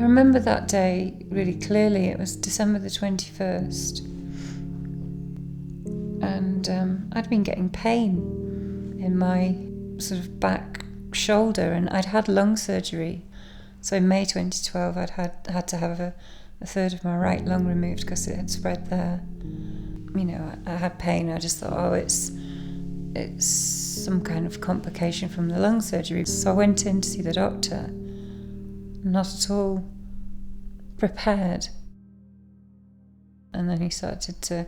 I remember that day really clearly. It was December the 21st. And I'd been getting pain in my sort of back shoulder, and I'd had lung surgery. So in May 2012, I'd had to have a third of my right lung removed because it had spread there. You know, I had pain. I just thought, oh, it's some kind of complication from the lung surgery. So I went in to see the doctor, not at all prepared. And then he started to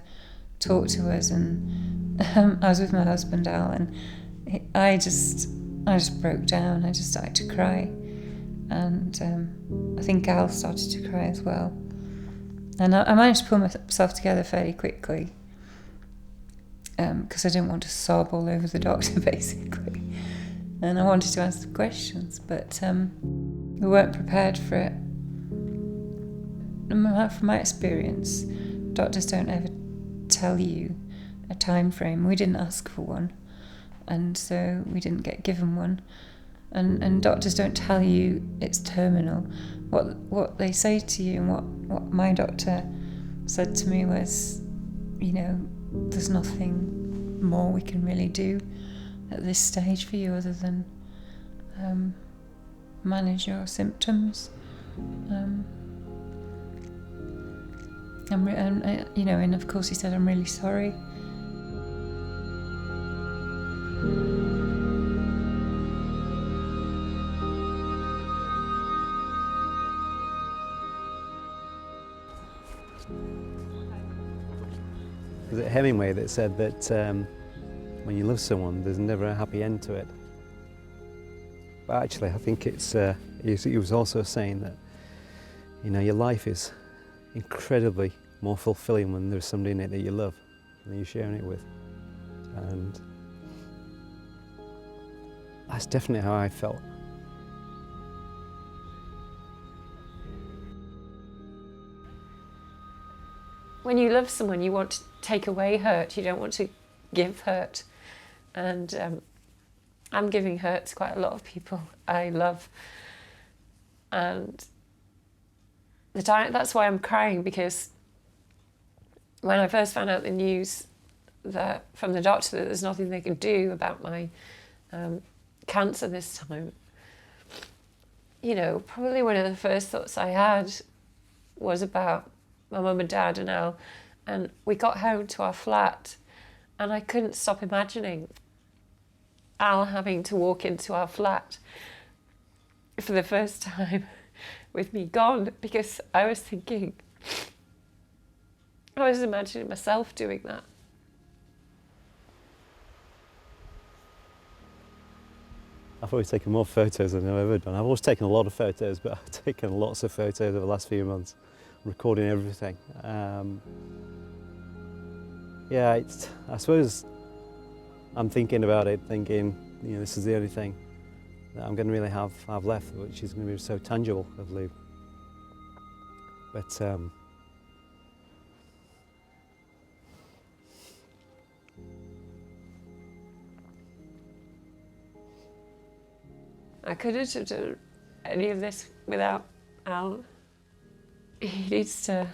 talk to us, and I was with my husband Al, and I just broke down. I just started to cry, and I think Al started to cry as well. And I managed to pull myself together fairly quickly, because I didn't want to sob all over the doctor, basically. And I wanted to ask the questions, but we weren't prepared for it. From my experience, doctors don't ever tell you a time frame. We didn't ask for one, and so we didn't get given one. And doctors don't tell you it's terminal. What they say to you, and what my doctor said to me was, you know, there's nothing more we can really do at this stage for you other than manage your symptoms. You know, and of course he said, I'm really sorry. Was it Hemingway that said that when you love someone, there's never a happy end to it? But actually, I think he was also saying that, you know, your life is incredibly more fulfilling when there's somebody in it that you love and you're sharing it with. And that's definitely how I felt. When you love someone, you want to take away hurt, you don't want to give hurt. And I'm giving hurt to quite a lot of people I love. And that's why I'm crying, because when I first found out the news from the doctor that there's nothing they can do about my cancer this time, you know, probably one of the first thoughts I had was about my mum and dad and Al. And we got home to our flat, and I couldn't stop imagining Al having to walk into our flat for the first time with me gone, because I was imagining myself doing that. I've always taken more photos than I've ever done. I've always taken a lot of photos, but I've taken lots of photos over the last few months, recording everything. Yeah, I suppose I'm thinking about it, thinking, you know, this is the only thing that I'm going to really have left, which is going to be so tangible of Lou. But I couldn't have done any of this without Al. He needs to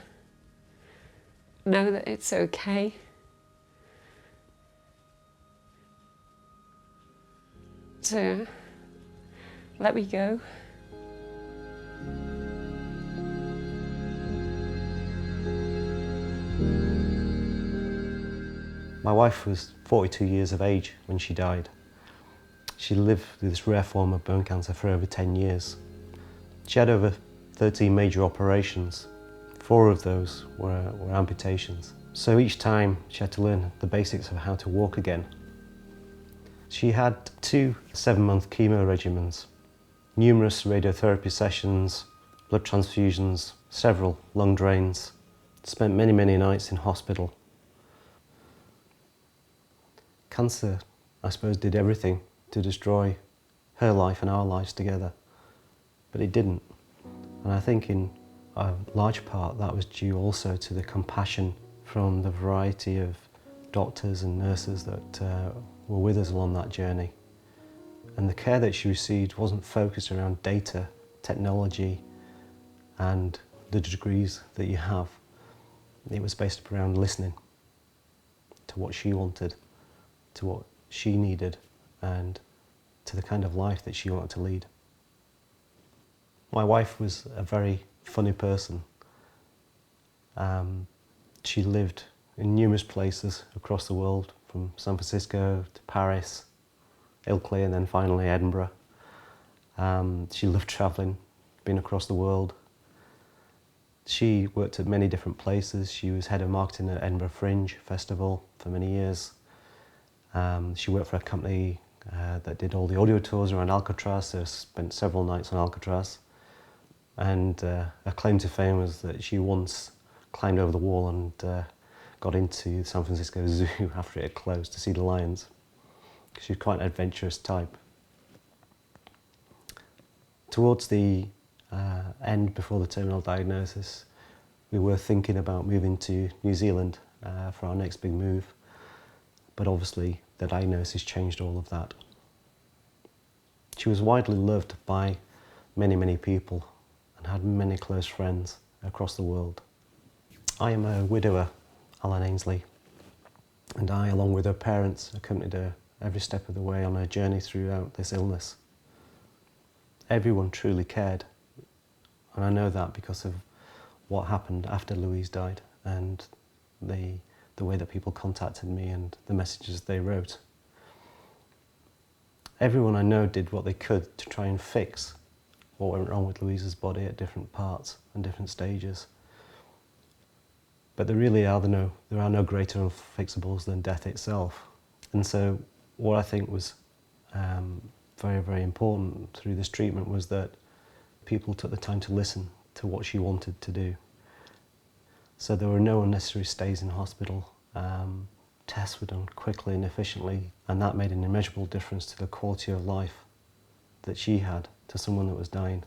know that it's okay. To let me go. my wife was 42 years of age when she died. She lived with this rare form of bone cancer for over 10 years. She had over 13 major operations. 4 of those were amputations. So each time she had to learn the basics of how to walk again. She had 2 7-month chemo regimens, numerous radiotherapy sessions, blood transfusions, several lung drains, spent many, many nights in hospital. Cancer, I suppose, did everything to destroy her life and our lives together, but it didn't. And I think in a large part that was due also to the compassion from the variety of doctors and nurses that were with us along that journey. And the care that she received wasn't focused around data, technology, and the degrees that you have. It was based around listening to what she wanted, to what she needed, and to the kind of life that she wanted to lead. My wife was a very funny person. She lived in numerous places across the world, from San Francisco to Paris, Ilkley, and then finally Edinburgh. She loved travelling, being across the world. She worked at many different places. She was head of marketing at Edinburgh Fringe Festival for many years. She worked for a company that did all the audio tours around Alcatraz, so spent several nights on Alcatraz. And her claim to fame was that she once climbed over the wall and got into the San Francisco Zoo after it had closed to see the lions. She was quite an adventurous type. Towards the end, before the terminal diagnosis, we were thinking about moving to New Zealand for our next big move, but obviously the diagnosis changed all of that. She was widely loved by many, many people and had many close friends across the world. I am a widower, Alan Ainsley, and I, along with her parents, accompanied her every step of the way on her journey throughout this illness. Everyone truly cared, and I know that because of what happened after Louise died and the way that people contacted me and the messages they wrote. Everyone I know did what they could to try and fix what went wrong with Louise's body at different parts and different stages. But there are no greater unfixables than death itself. And so what I think was very, very important through this treatment was that people took the time to listen to what she wanted to do. So there were no unnecessary stays in hospital. Tests were done quickly and efficiently, and that made an immeasurable difference to the quality of life that she had to someone that was dying.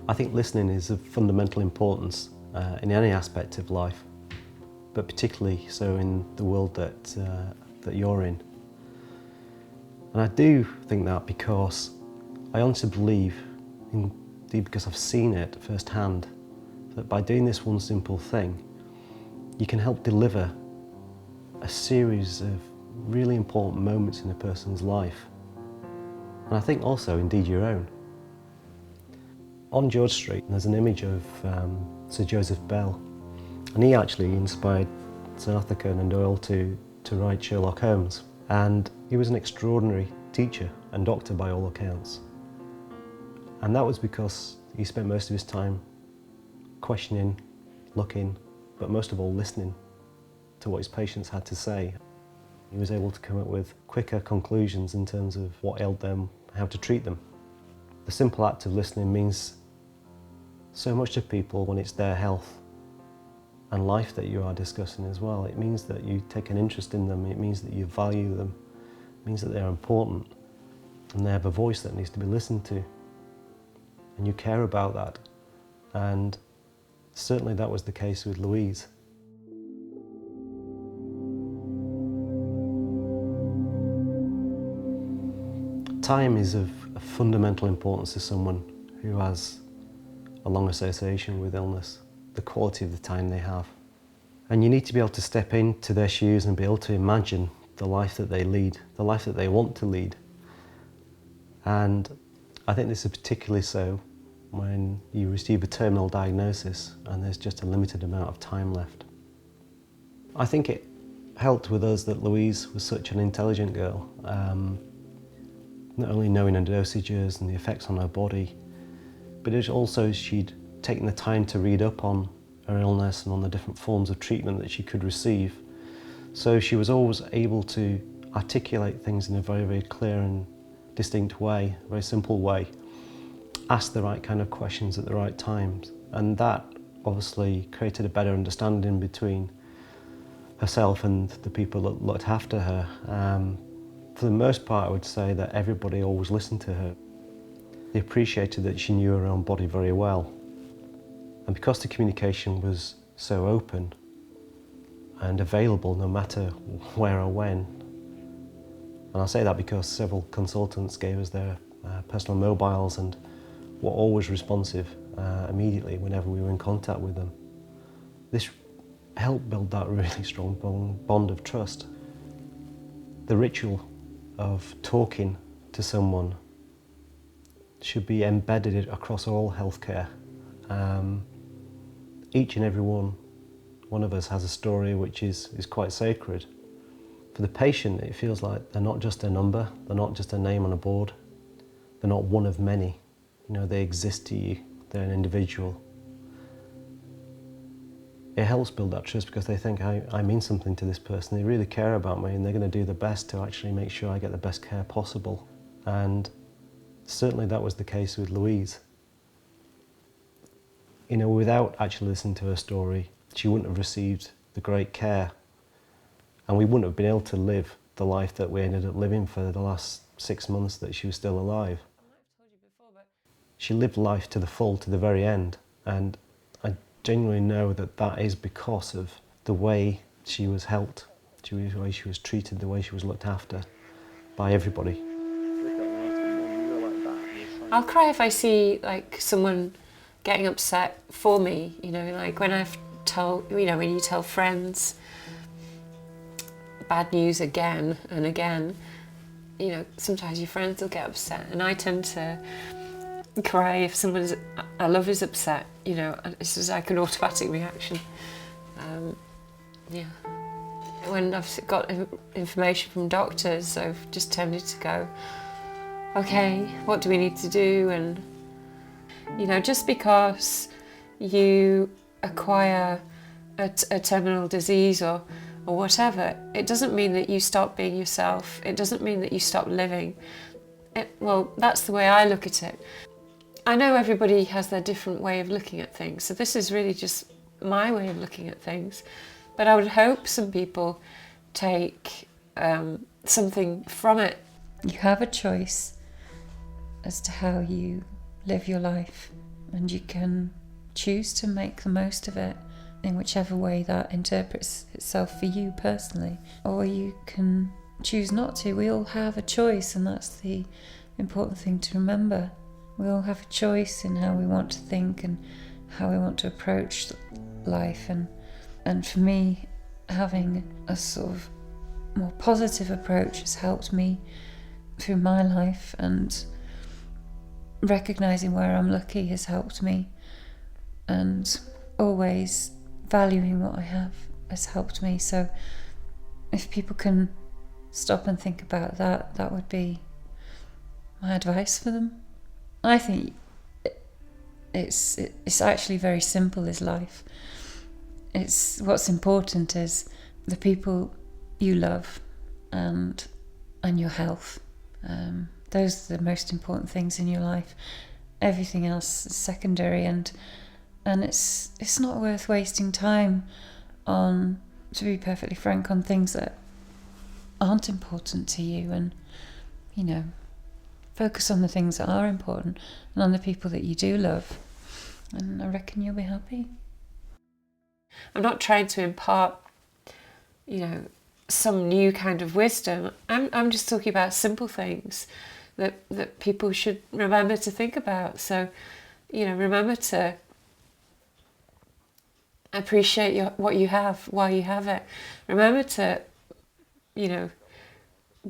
I think listening is of fundamental importance in any aspect of life, but particularly so in the world that you're in. And I do think that because I honestly believe, indeed because I've seen it firsthand, that by doing this one simple thing, you can help deliver a series of really important moments in a person's life. And I think also, indeed, your own. On George Street, there's an image of Sir Joseph Bell, and he actually inspired Sir Arthur Conan Doyle to write Sherlock Holmes. And he was an extraordinary teacher and doctor by all accounts. And that was because he spent most of his time questioning, looking, but most of all listening to what his patients had to say. He was able to come up with quicker conclusions in terms of what ailed them, how to treat them. The simple act of listening means so much to people when it's their health and life that you are discussing as well. It means that you take an interest in them, it means that you value them, it means that they're important and they have a voice that needs to be listened to. And you care about that. And certainly that was the case with Louise. Time is of fundamental importance to someone who has a long association with illness, the quality of the time they have. And you need to be able to step into their shoes and be able to imagine the life that they lead, the life that they want to lead. And I think this is particularly so when you receive a terminal diagnosis and there's just a limited amount of time left. I think it helped with us that Louise was such an intelligent girl, not only knowing her dosages and the effects on her body, but it also she'd taken the time to read up on her illness and on the different forms of treatment that she could receive. So she was always able to articulate things in a very, very clear and distinct way, a very simple way, ask the right kind of questions at the right times. And that obviously created a better understanding between herself and the people that looked after her. For the most part, I would say that everybody always listened to her. They appreciated that she knew her own body very well. And because the communication was so open and available no matter where or when, And I say that because several consultants gave us their personal mobiles and were always responsive immediately whenever we were in contact with them. This helped build that really strong bond of trust. The ritual of talking to someone should be embedded across all healthcare. Each and every one of us has a story which is quite sacred. For the patient, it feels like they're not just a number, they're not just a name on a board, they're not one of many. You know, they exist to you, they're an individual. It helps build that trust because they think, I mean something to this person, they really care about me and they're going to do the best to actually make sure I get the best care possible. And certainly that was the case with Louise. You know, without actually listening to her story, she wouldn't have received the great care and we wouldn't have been able to live the life that we ended up living for the last 6 months that she was still alive. She lived life to the full, to the very end, and I genuinely know that that is because of the way she was helped, the way she was treated, the way she was looked after by everybody. I'll cry if I see like someone getting upset for me, you know, like when when you tell friends bad news again and again, you know, sometimes your friends will get upset, and I tend to cry if someone I love is upset, you know, it's just like an automatic reaction. Yeah. When I've got information from doctors, I've just tended to go, okay, what do we need to do? And, you know, just because you acquire a terminal disease or whatever, it doesn't mean that you stop being yourself. It doesn't mean that you stop living. Well, that's the way I look at it. I know everybody has their different way of looking at things, so this is really just my way of looking at things. But I would hope some people take something from it. You have a choice as to how you live your life, and you can choose to make the most of it in whichever way that interprets itself for you personally, or you can choose not to. We all have a choice, and that's the important thing to remember. We all have a choice in how we want to think and how we want to approach life, and for me, having a sort of more positive approach has helped me through my life, and recognising where I'm lucky has helped me, and always valuing what I have has helped me. So if people can stop and think about that, that would be my advice for them. I think it's actually very simple, is life. It's what's important is the people you love and your health. Those are the most important things in your life. Everything else is secondary, and it's not worth wasting time on, to be perfectly frank, on things that aren't important to you. And, you know, focus on the things that are important and on the people that you do love, and I reckon you'll be happy. I'm not trying to impart, you know, some new kind of wisdom. I'm just talking about simple things that people should remember to think about. So, you know, remember to appreciate what you have while you have it. Remember to, you know,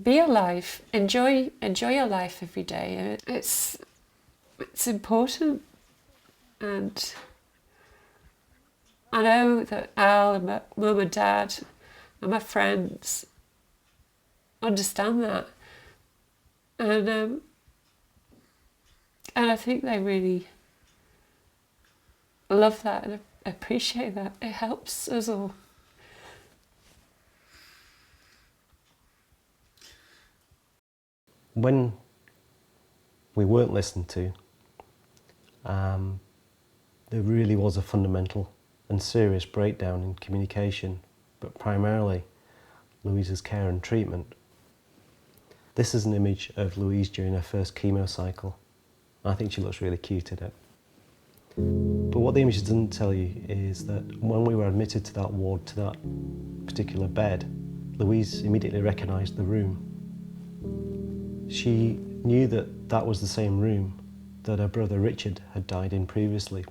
be alive. Enjoy your life every day. It's important. And I know that Al and my mum and dad and my friends understand that, and I think they really love that and appreciate that. It helps us all. When we weren't listened to, there really was a fundamental and serious breakdown in communication, but primarily Louise's care and treatment. This is an image of Louise during her first chemo cycle. I think she looks really cute in it. But what the image doesn't tell you is that when we were admitted to that ward, to that particular bed, Louise immediately recognised the room. She knew that that was the same room that her brother Richard had died in previously.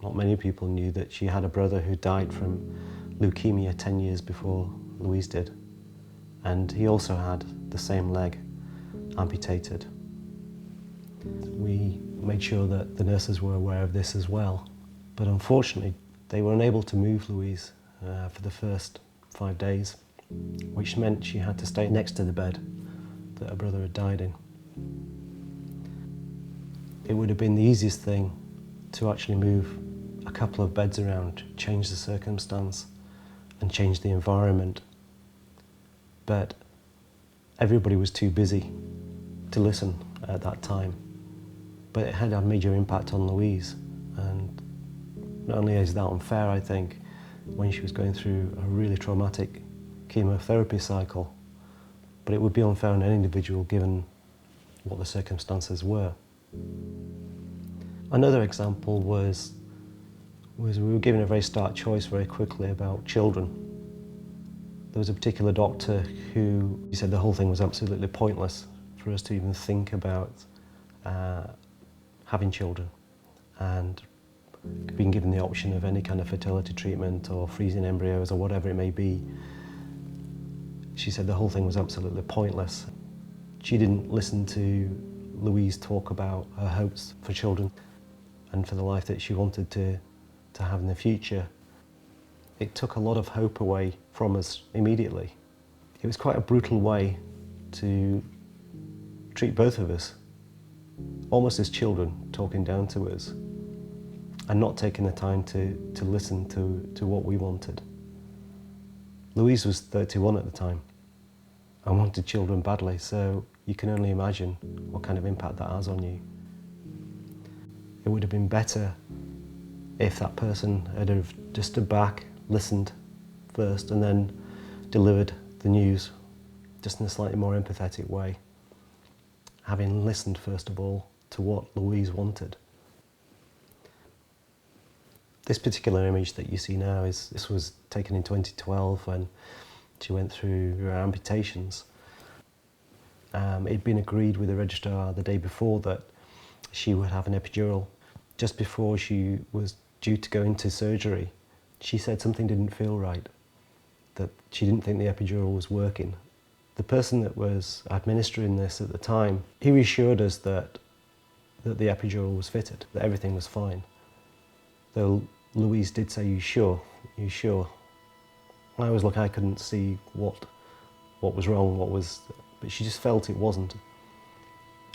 Not many people knew that she had a brother who died from leukemia 10 years before Louise did. And he also had the same leg amputated. We made sure that the nurses were aware of this as well. But unfortunately, they were unable to move Louise for the first 5 days, which meant she had to stay next to the bed that her brother had died in. It would have been the easiest thing to actually move a couple of beds around, change the circumstance and change the environment. But everybody was too busy to listen at that time. But it had a major impact on Louise. And not only is that unfair, I think, when she was going through a really traumatic chemotherapy cycle, but it would be unfair on any individual given what the circumstances were. Another example was we were given a very stark choice very quickly about children. There was a particular doctor who said the whole thing was absolutely pointless for us to even think about having children, and being given the option of any kind of fertility treatment or freezing embryos or whatever it may be. She said the whole thing was absolutely pointless. She didn't listen to Louise talk about her hopes for children and for the life that she wanted to have in the future. It took a lot of hope away from us immediately. It was quite a brutal way to treat both of us, almost as children, talking down to us and not taking the time to listen to what we wanted. Louise was 31 at the time and wanted children badly, so you can only imagine what kind of impact that has on you. It would have been better if that person had have just stood back, listened first, and then delivered the news just in a slightly more empathetic way, having listened first of all to what Louise wanted. This particular image that you see now this was taken in 2012 when she went through her amputations. It'd been agreed with the registrar the day before that she would have an epidural. Just before she was due to go into surgery, she said something didn't feel right, that she didn't think the epidural was working. The person that was administering this at the time, he reassured us that the epidural was fitted, that everything was fine. Though Louise did say, "You sure? You sure?" I was like, I couldn't see what was wrong, but she just felt it wasn't.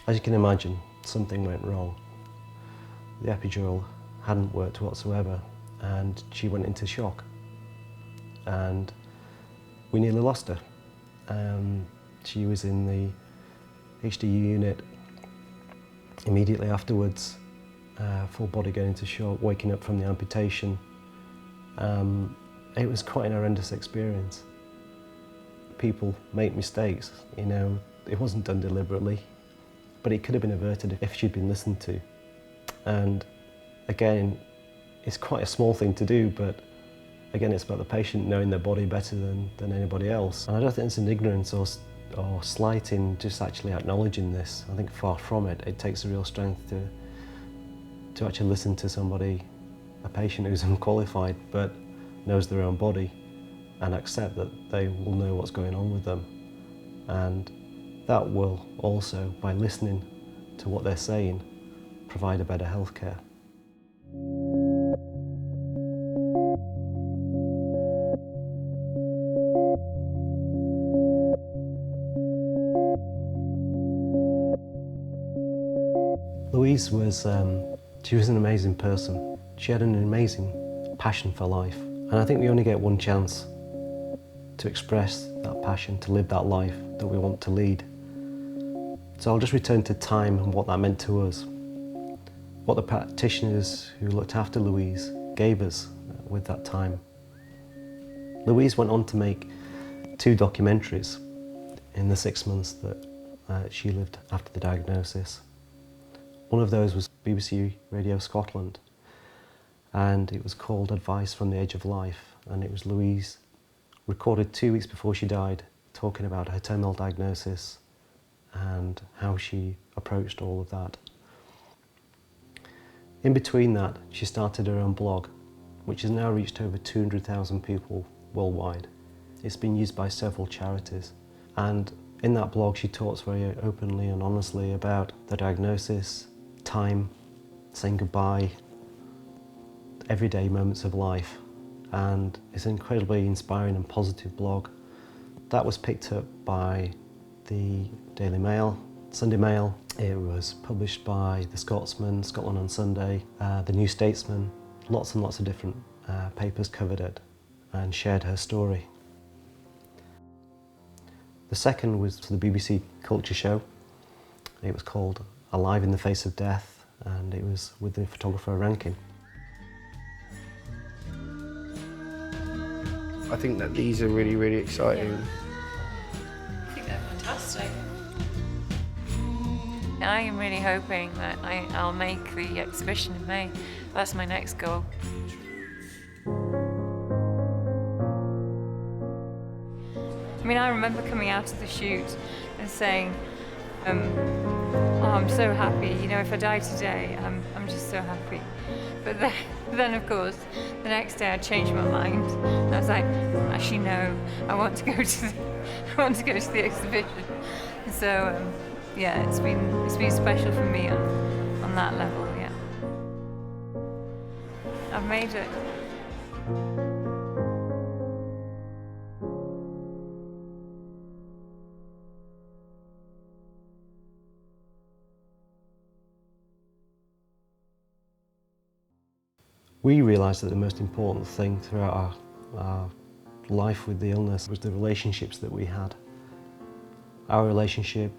As you can imagine, something went wrong. The epidural hadn't worked whatsoever, and she went into shock. And we nearly lost her. She was in the HDU unit immediately afterwards, full body going into shock, waking up from the amputation. It was quite an horrendous experience. People make mistakes, you know, it wasn't done deliberately, but it could have been averted if she'd been listened to. And again, it's quite a small thing to do, but again, it's about the patient knowing their body better than anybody else. And I don't think it's an ignorance or slight in just actually acknowledging this. I think far from it. It takes a real strength to actually listen to somebody, a patient who's unqualified but knows their own body, and accept that they will know what's going on with them. And that will also, by listening to what they're saying, provide a better healthcare. Louise was an amazing person. She had an amazing passion for life. And I think we only get one chance to express that passion, to live that life that we want to lead. So I'll just return to time and what that meant to us. What the practitioners who looked after Louise gave us with that time. Louise went on to make 2 documentaries in the 6 months that she lived after the diagnosis. One of those was BBC Radio Scotland, and it was called Advice from the Edge of Life, and it was Louise recorded 2 weeks before she died, talking about her terminal diagnosis and how she approached all of that. In between that, she started her own blog, which has now reached over 200,000 people worldwide. It's been used by several charities, and in that blog she talks very openly and honestly about the diagnosis, time, saying goodbye, everyday moments of life, and it's an incredibly inspiring and positive blog. That was picked up by the Daily Mail, Sunday Mail. It was published by The Scotsman, Scotland on Sunday, The New Statesman. Lots and lots of different papers covered it and shared her story. The second was the BBC Culture Show. It was called Alive in the Face of Death, and it was with the photographer Rankin. I think that these are really, really exciting. I think they're fantastic. I am really hoping that I'll make the exhibition in May. That's my next goal. I mean, I remember coming out of the shoot and saying, oh, I'm so happy, you know, if I die today, I'm just so happy. But then of course, the next day I changed my mind. And I was like, actually no, I want to go to the exhibition. So yeah, it's been special for me on that level, yeah. I've made it. We realised that the most important thing throughout our life with the illness was the relationships that we had. Our relationship,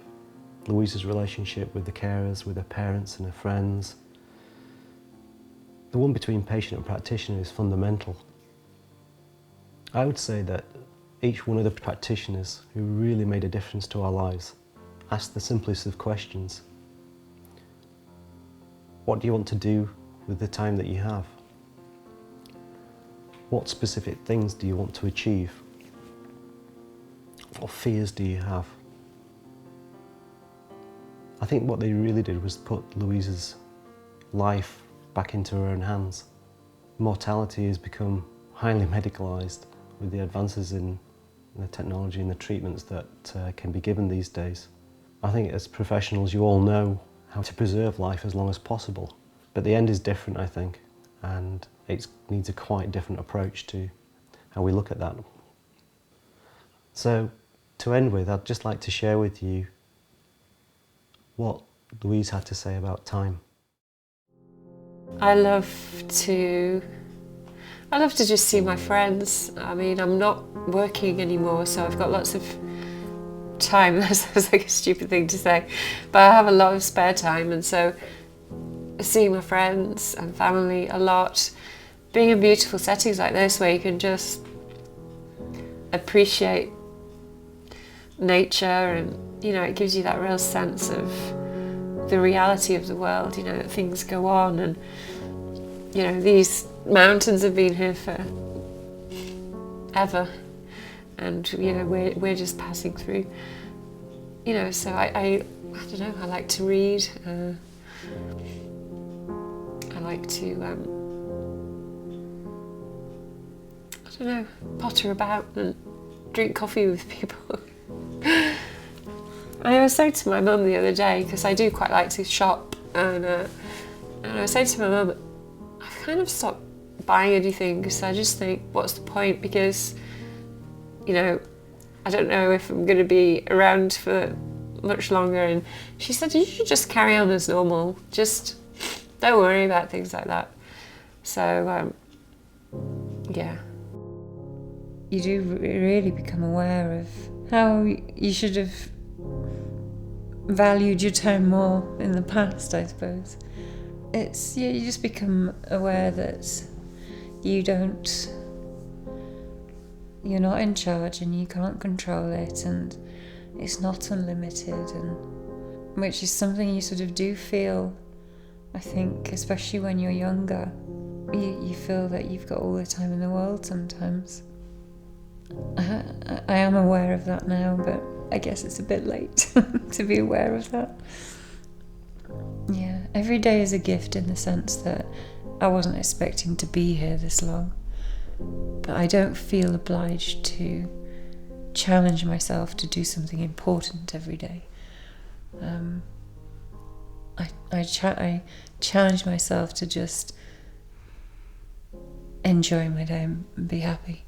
Louise's relationship with the carers, with her parents and her friends. The one between patient and practitioner is fundamental. I would say that each one of the practitioners who really made a difference to our lives asked the simplest of questions. What do you want to do with the time that you have? What specific things do you want to achieve? What fears do you have? I think what they really did was put Louise's life back into her own hands. Mortality has become highly medicalised with the advances in the technology and the treatments that can be given these days. I think as professionals you all know how to preserve life as long as possible, but the end is different, I think, and it needs a quite different approach to how we look at that. So to end with, I'd just like to share with you what Louise had to say about time. I love to just see my friends. I mean, I'm not working anymore, so I've got lots of time. That sounds like a stupid thing to say, but I have a lot of spare time, and so seeing my friends and family a lot, being in beautiful settings like this where you can just appreciate nature, and you know, it gives you that real sense of the reality of the world, you know, that things go on, and you know, these mountains have been here for ever, and you know, we're just passing through, you know. So I don't know, I like to read, I like to I don't know, potter about and drink coffee with people. I was saying to my mum the other day, because I do quite like to shop, and I was saying to my mum, I've kind of stopped buying anything because I just think, what's the point? Because, you know, I don't know if I'm going to be around for much longer. And she said, you should just carry on as normal. Just don't worry about things like that. So, yeah. You do really become aware of how you should have valued your time more in the past, I suppose. It's, yeah, you just become aware that you're not in charge and you can't control it, and it's not unlimited, and which is something you sort of do feel, I think, especially when you're younger. You feel that you've got all the time in the world sometimes. I am aware of that now, but I guess it's a bit late to be aware of that. Yeah, every day is a gift in the sense that I wasn't expecting to be here this long, but I don't feel obliged to challenge myself to do something important every day. I challenge myself to just enjoy my day and be happy.